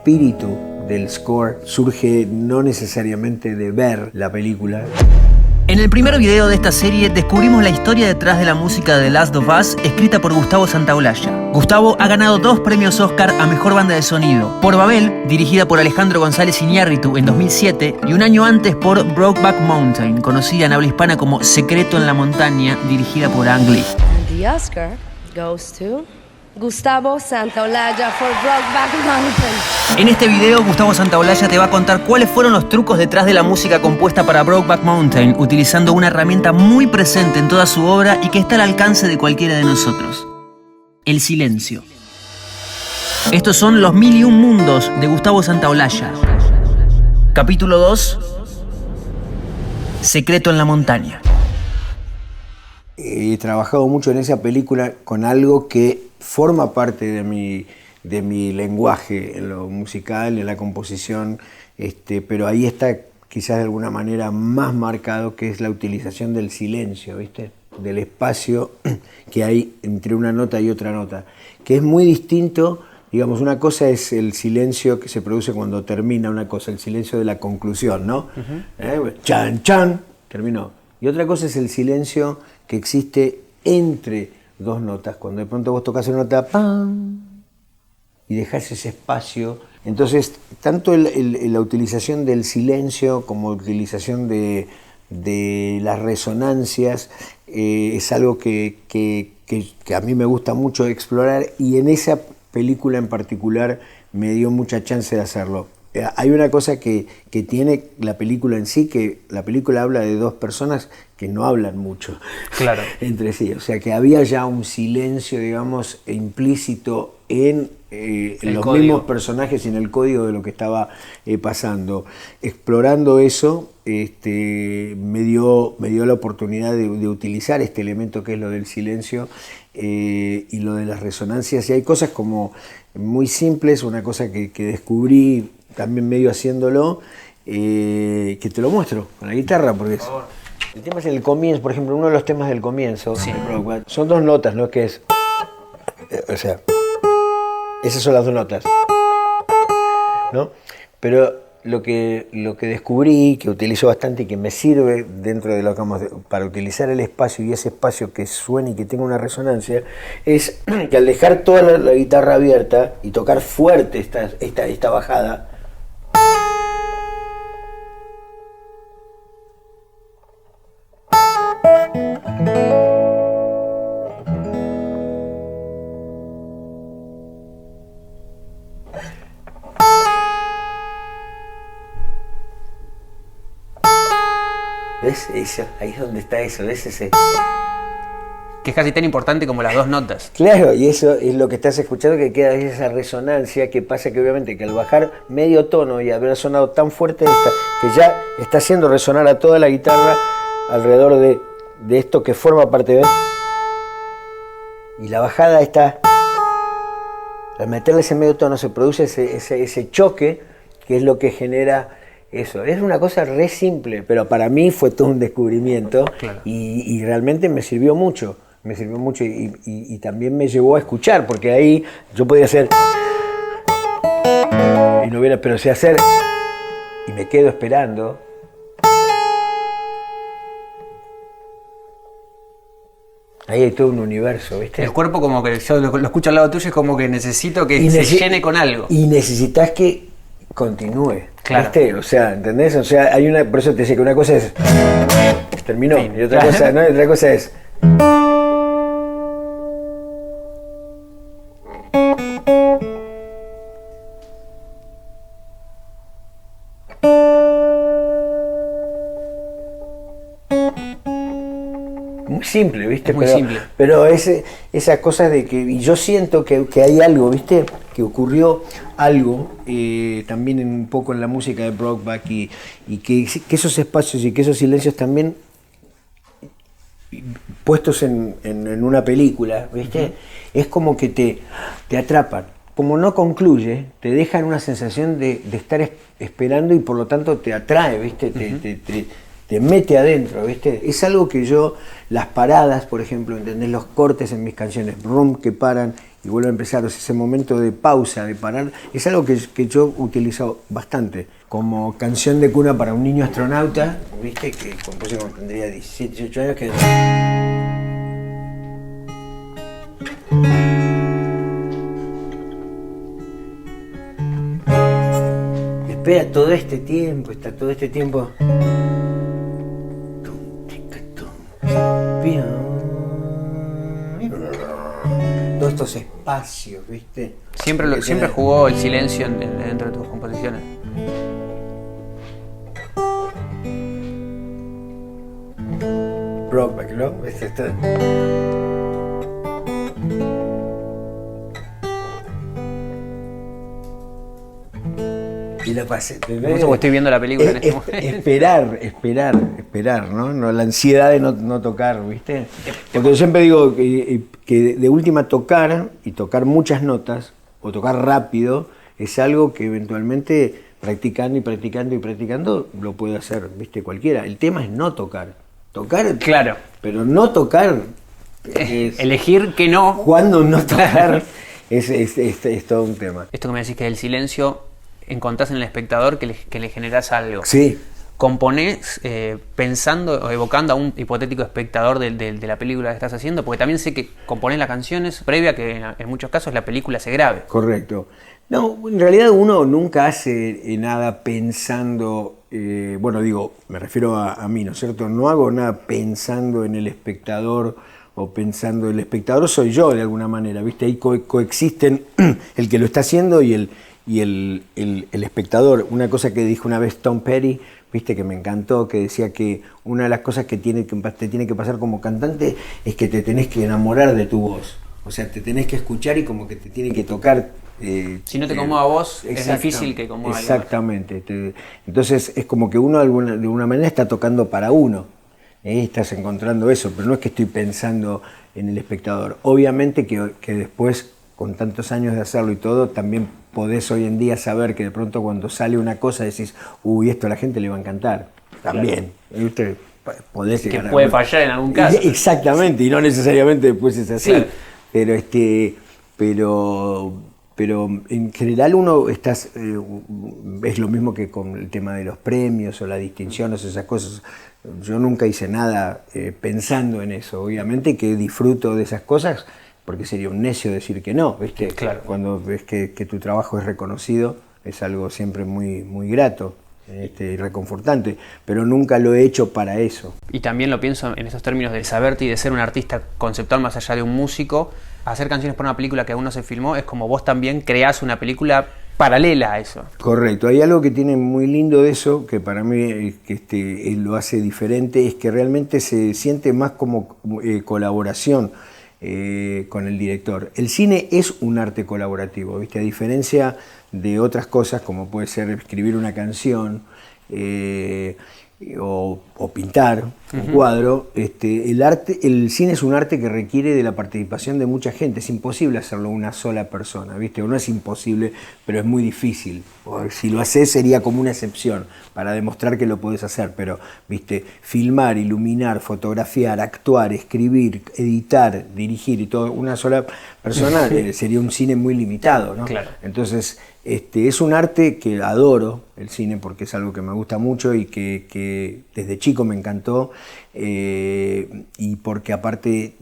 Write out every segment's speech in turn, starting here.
espíritu del score surge no necesariamente de ver la película. En el primer video de esta serie descubrimos la historia detrás de la música de The Last of Us, escrita por Gustavo Santaolalla. Gustavo ha ganado 2 premios Oscar a Mejor Banda de Sonido, por Babel, dirigida por Alejandro González Iñárritu en 2007, y un año antes por Brokeback Mountain, conocida en habla hispana como Secreto en la Montaña, dirigida por Ang Lee. And the Oscar goes to Gustavo Santaolalla for Brokeback Mountain. En este video, Gustavo Santaolalla te va a contar cuáles fueron los trucos detrás de la música compuesta para Brokeback Mountain, utilizando una herramienta muy presente en toda su obra y que está al alcance de cualquiera de nosotros: el silencio. Estos son Los Mil y Un Mundos de Gustavo Santaolalla. Capítulo 2: Secreto en la Montaña. He trabajado mucho en esa película con algo que forma parte de mi lenguaje en lo musical, en la composición, pero ahí está quizás de alguna manera más marcado, que es la utilización del silencio, ¿viste? Del espacio que hay entre una nota y otra nota, que es muy distinto. Digamos, una cosa es el silencio que se produce cuando termina una cosa, el silencio de la conclusión, ¿no? Chan, chan, terminó. Y otra cosa es el silencio que existe entre dos notas, cuando de pronto vos tocas una nota ¡pam! Y dejás ese espacio. Entonces, tanto la utilización del silencio como la utilización de las resonancias es algo que a mí me gusta mucho explorar, y en esa película en particular me dio mucha chance de hacerlo. Hay una cosa que tiene la película en sí, que la película habla de 2 personas que no hablan mucho, claro, entre sí. O sea que había ya un silencio, digamos, implícito en los mismos personajes y en el código de lo que estaba pasando. Explorando eso, me dio la oportunidad de utilizar este elemento que es lo del silencio y lo de las resonancias. Y hay cosas como muy simples, una cosa que descubrí también medio haciéndolo, que te lo muestro con la guitarra, porque el tema es en el comienzo. Por ejemplo, uno de los temas del comienzo, sí, son 2 notas, ¿no? Que es, o sea, esas son las 2 notas, ¿no? Pero lo que descubrí, que utilizo bastante y que me sirve dentro de lo que para utilizar el espacio, y ese espacio que suene y que tenga una resonancia, es que al dejar toda la guitarra abierta y tocar fuerte esta bajada, ¿ves? Eso, ahí es donde está eso, ¿ves? Ese. Que es casi tan importante como las 2 notas. Claro, y eso es lo que estás escuchando, que queda esa resonancia, que pasa que obviamente que al bajar medio tono y haber sonado tan fuerte que ya está haciendo resonar a toda la guitarra alrededor de esto que forma parte de... Y la bajada está... Al meterle ese medio tono se produce ese choque, que es lo que genera... Eso, es una cosa re simple, pero para mí fue todo un descubrimiento, claro, y realmente me sirvió mucho y también me llevó a escuchar, porque ahí yo podía hacer y no hubiera, pero sé hacer y me quedo esperando. Ahí hay todo un universo, ¿viste? El cuerpo, como que yo lo escucho al lado tuyo, es como que necesito que se llene con algo. Y necesitas que continúe. Claro. ¿Viste? O sea, ¿entendés? O sea, hay una, por eso te decía que una cosa es terminó, sí, y otra cosa, ¿no? Y otra cosa es muy simple, ¿viste? Es muy simple. Pero esas cosas de que, y yo siento que hay algo, ¿viste? Que ocurrió algo también un poco en la música de Brokeback, y que esos espacios y que esos silencios también puestos en una película, ¿viste? Uh-huh. Es como que te atrapan. Como no concluye, te dejan una sensación de estar esperando, y por lo tanto te atrae, ¿viste? Uh-huh. Te mete adentro, ¿viste? Es algo que yo, las paradas, por ejemplo, ¿entendés? Los cortes en mis canciones, rum, que paran y vuelve a empezar. O sea, ese momento de pausa, de parar, es algo que yo utilizo bastante como canción de cuna para un niño astronauta, ¿viste? Que compuse cuando tendría 17, 18 años, que... Espera todo este tiempo, todos estos espacios, ¿viste? Siempre jugó el silencio dentro de tus composiciones. Brokeback, ¿no? Y la pasé. Estoy viendo la película en este momento. Esperar, ¿no? La ansiedad de no tocar, ¿viste? Porque yo siempre digo que de última tocar, y tocar muchas notas, o tocar rápido, es algo que eventualmente practicando lo puede hacer, ¿viste? Cualquiera. El tema es no tocar. Tocar, claro. Pero no tocar. Elegir que no. Cuando no tocar es todo un tema. Esto que me decís que el silencio encontrás en el espectador que le generás algo. Sí. Componés pensando o evocando a un hipotético espectador de la película que estás haciendo, porque también sé que componés las canciones previa a que en muchos casos la película se grabe. Correcto. No, en realidad uno nunca hace nada pensando, me refiero a mí, ¿no es cierto? No hago nada pensando en el espectador o pensando, el espectador soy yo de alguna manera, ¿viste? Ahí coexisten el que lo está haciendo y el espectador. Una cosa que dijo una vez Tom Petty, viste, que me encantó, que decía que una de las cosas que te tiene que pasar como cantante es que te tenés que enamorar de tu voz. O sea, te tenés que escuchar y como que te tiene que tocar. Si no te conmueve a vos, es difícil que conmueva a alguien. Exactamente. Entonces es como que uno de alguna manera está tocando para uno. Estás encontrando eso, pero no es que estoy pensando en el espectador. Obviamente que después, con tantos años de hacerlo y todo, también podés hoy en día saber que de pronto cuando sale una cosa decís, uy, esto a la gente le va a encantar. También. Claro. Usted podés que puede fallar en algún caso. Exactamente, y no necesariamente después es así. Claro. Pero en general uno es lo mismo que con el tema de los premios o las distinciones, esas cosas. Yo nunca hice nada pensando en eso. Obviamente que disfruto de esas cosas, porque sería un necio decir que no, ¿viste? Claro. Cuando ves que tu trabajo es reconocido, es algo siempre muy, muy grato y reconfortante, pero nunca lo he hecho para eso. Y también lo pienso en esos términos de saberte y de ser un artista conceptual más allá de un músico. Hacer canciones para una película que aún no se filmó es como vos también creás una película paralela a eso. Correcto. Hay algo que tiene muy lindo de eso, que para mí lo hace diferente, es que realmente se siente más como colaboración con el director. El cine es un arte colaborativo, ¿viste? A diferencia de otras cosas como puede ser escribir una canción o pintar un cuadro, el cine es un arte que requiere de la participación de mucha gente. Es imposible hacerlo una sola persona, ¿viste? O no es imposible, pero es muy difícil. O si lo haces sería como una excepción para demostrar que lo podés hacer, pero, ¿viste? Filmar, iluminar, fotografiar, actuar, escribir, editar, dirigir y todo, una sola persona sería un cine muy limitado, ¿no? Claro. Entonces, es un arte que adoro, el cine, porque es algo que me gusta mucho y que desde chico me encantó, y porque aparte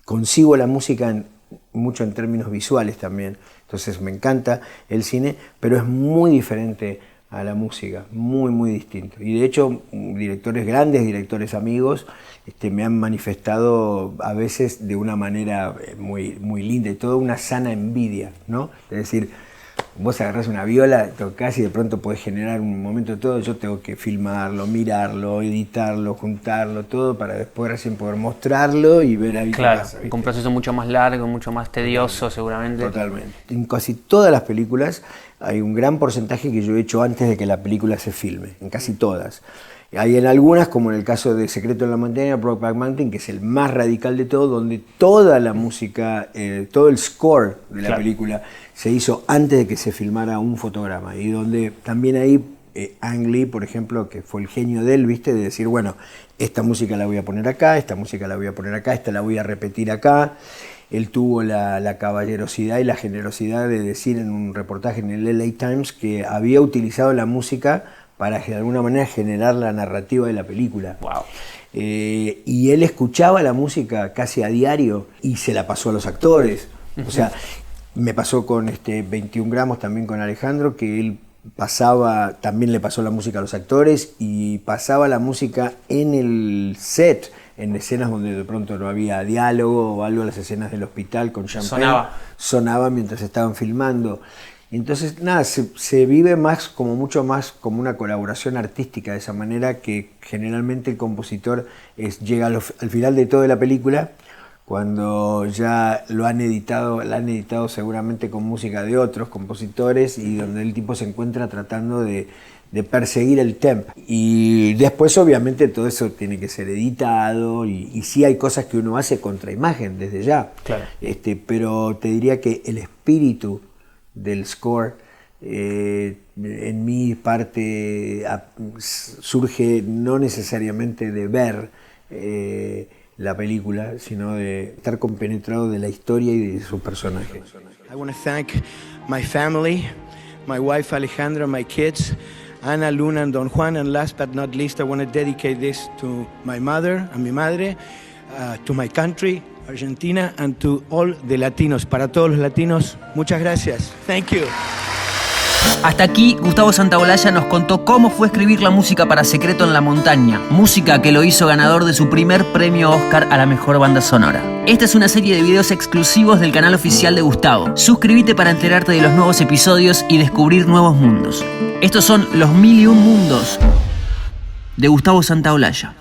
consigo la música mucho en términos visuales también. Entonces me encanta el cine, pero es muy diferente a la música, muy, muy distinto. Y de hecho, directores grandes, directores amigos, me han manifestado a veces de una manera muy, muy linda y toda una sana envidia, ¿no? Es decir, vos agarrás una viola, tocás y de pronto podés generar un momento de todo, yo tengo que filmarlo, mirarlo, editarlo, juntarlo, todo para después recién poder mostrarlo y ver ahí qué pasa. Claro, un proceso mucho más largo, mucho más tedioso seguramente. Totalmente. En casi todas las películas hay un gran porcentaje que yo he hecho antes de que la película se filme, en casi todas. Hay en algunas, como en el caso de Secreto en la Montaña, Brokeback Mountain, que es el más radical de todo, donde toda la música, todo el score de la película se hizo antes de que se filmara un fotograma. Y donde también ahí Ang Lee, por ejemplo, que fue el genio de él, ¿viste? De decir, bueno, esta música la voy a poner acá, esta música la voy a poner acá, esta la voy a repetir acá. él tuvo la caballerosidad y la generosidad de decir en un reportaje en el LA Times que había utilizado la música para de alguna manera generar la narrativa de la película. Wow. Y él escuchaba la música casi a diario y se la pasó a los actores. O sea, me pasó con 21 gramos también con Alejandro, que él también le pasó la música a los actores y pasaba la música en el set, en escenas donde de pronto no había diálogo o algo, las escenas del hospital con Champagne. Sonaba mientras estaban filmando. Entonces, nada, se vive mucho más como una colaboración artística, de esa manera que generalmente el compositor llega al final de toda la película, cuando ya la han editado seguramente con música de otros compositores y donde el tipo se encuentra tratando de perseguir el tempo. Y después obviamente todo eso tiene que ser editado y sí hay cosas que uno hace contra imagen desde ya. Claro. Pero te diría que el espíritu del score en mi parte surge no necesariamente de ver la película, sino de estar compenetrado de la historia y de sus personajes. I want to thank my family, my wife Alejandra, my kids, Ana, Luna, and Don Juan, and last but not least, I want to dedicate this to my mother, a mi madre, to my country, Argentina, and to all the Latinos. Para todos los latinos, muchas gracias. Thank you. Hasta aquí, Gustavo Santaolalla nos contó cómo fue escribir la música para Secreto en la Montaña, música que lo hizo ganador de su primer premio Oscar a la mejor banda sonora. Esta es una serie de videos exclusivos del canal oficial de Gustavo. Suscríbete para enterarte de los nuevos episodios y descubrir nuevos mundos. Estos son los 1001 mundos de Gustavo Santaolalla.